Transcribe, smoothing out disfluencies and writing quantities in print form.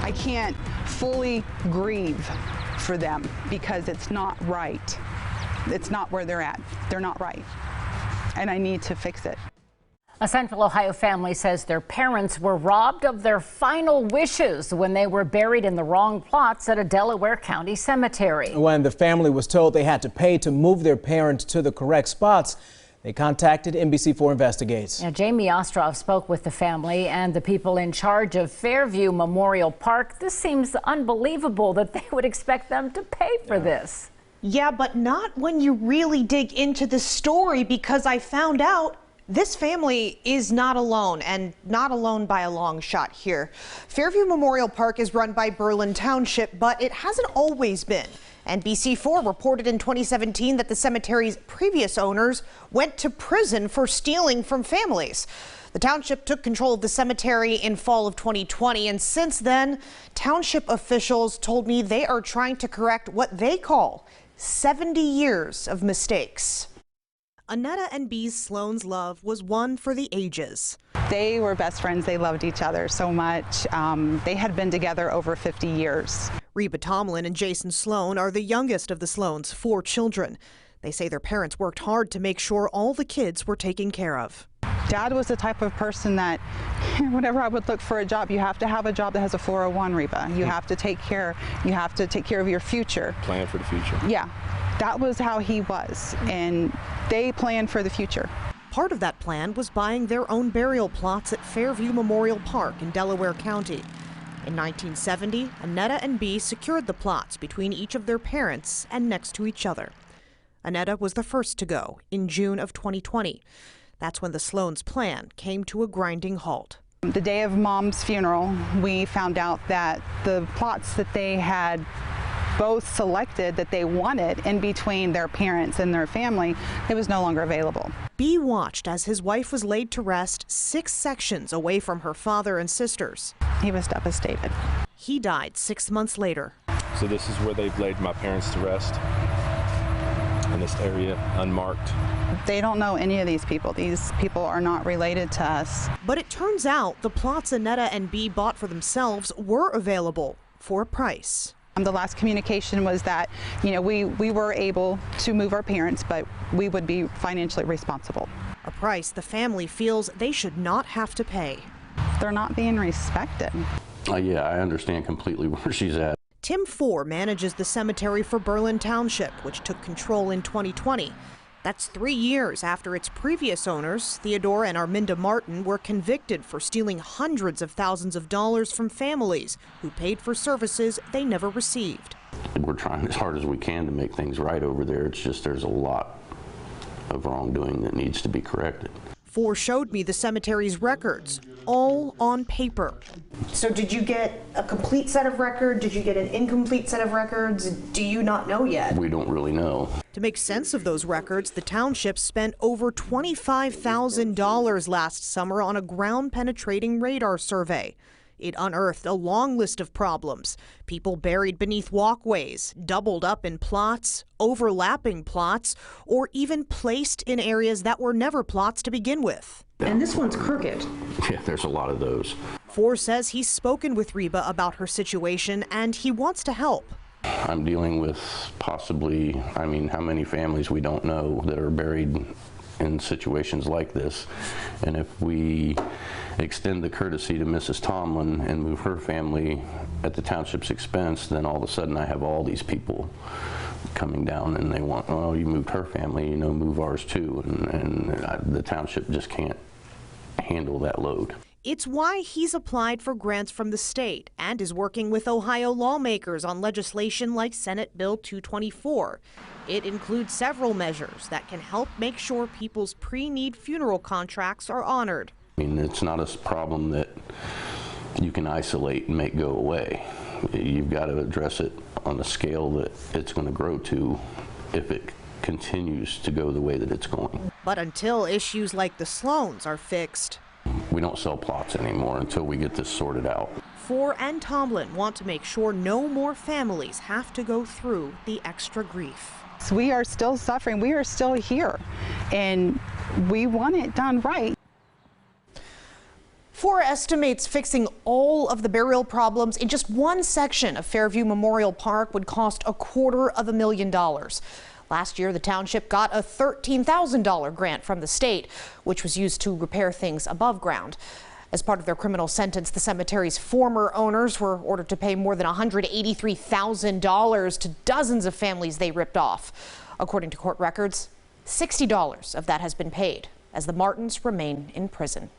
I can't fully grieve for them because it's not right. It's not where they're at. They're not right. And I need to fix it. A Central Ohio family says their parents were robbed of their final wishes when they were buried in the wrong plots at a Delaware County cemetery. When the family was told they had to pay to move their parents to the correct spots, they contacted NBC4 Investigates. Now, Jamie Ostroff spoke with the family and the people in charge of Fairview Memorial Park. This seems unbelievable that they would expect them to pay for this. Yeah, but not when you really dig into the story, because I found out this family is not alone, and not alone by a long shot here. Fairview Memorial Park is run by Berlin Township, but it hasn't always been. NBC4 reported in 2017 that the cemetery's previous owners went to prison for stealing from families. The township took control of the cemetery in fall of 2020, and since then, township officials told me they are trying to correct what they call 70 years of mistakes. Annetta and Bee's Sloan's love was one for the ages. They were best friends. They loved each other so much. They had been together over 50 years. Reba Tomlin and Jason Sloan are the youngest of the Sloans' 4 children. They say their parents worked hard to make sure all the kids were taken care of. Dad was the type of person that whenever I would look for a job, you have to have a job that has a 401, Reba. You have to take care of your future. Plan for the future. Yeah, that was how he was, and they planned for the future. Part of that plan was buying their own burial plots at Fairview Memorial Park in Delaware County. In 1970, Annetta and Bee secured the plots between each of their parents and next to each other. Annetta was the first to go in June of 2020. That's when the Sloans' plan came to a grinding halt. The day of Mom's funeral, we found out that the plots that they had both selected that they wanted in between their parents and their family, it was no longer available. Bee watched as his wife was laid to rest 6 sections away from her father and sisters. He was devastated. He died 6 months later. So this is where they've laid my parents to rest, in this area, unmarked. They don't know any of these people. These people are not related to us. But it turns out the plots Annetta and Bee bought for themselves were available for a price. The last communication was that, we were able to move our parents, but we would be financially responsible. A price the family feels they should not have to pay. They're not being respected. Yeah, I understand completely where she's at. Tim Ford manages the cemetery for Berlin Township, which took control in 2020. That's 3 years after its previous owners, Theodore and Arminda Martin, were convicted for stealing hundreds of thousands of dollars from families who paid for services they never received. We're trying as hard as we can to make things right over there. It's just there's a lot of wrongdoing that needs to be corrected. Ford showed me the cemetery's records, all on paper. So did you get a complete set of records? Did you get an incomplete set of records? Do you not know yet? We don't really know. To make sense of those records, the township spent over $25,000 last summer on a ground-penetrating radar survey. It unearthed a long list of problems. People buried beneath walkways, doubled up in plots, overlapping plots, or even placed in areas that were never plots to begin with. And this one's crooked. Yeah, there's a lot of those. Ford says he's spoken with Reba about her situation and he wants to help. I'm dealing with possibly, how many families we don't know that are buried in situations like this. And if we extend the courtesy to Mrs. Tomlin and move her family at the township's expense, then all of a sudden I have all these people coming down and they want, oh, you moved her family, move ours too. And the township just can't handle that load. It's why he's applied for grants from the state and is working with Ohio lawmakers on legislation like Senate Bill 224. It includes several measures that can help make sure people's pre-need funeral contracts are honored. It's not a problem that you can isolate and make go away. You've got to address it on a scale that it's going to grow to if it continues to go the way that it's going. But until issues like the Sloans are fixed, we don't sell plots anymore until we get this sorted out. Ford and Tomlin want to make sure no more families have to go through the extra grief. So we are still suffering. We are still here, and we want it done right. FOR estimates fixing all of the burial problems in just one section of Fairview Memorial Park would cost $250,000. Last year, the township got a $13,000 grant from the state, which was used to repair things above ground. As part of their criminal sentence, the cemetery's former owners were ordered to pay more than $183,000 to dozens of families they ripped off. According to court records, $60 of that has been paid, as the Martins remain in prison.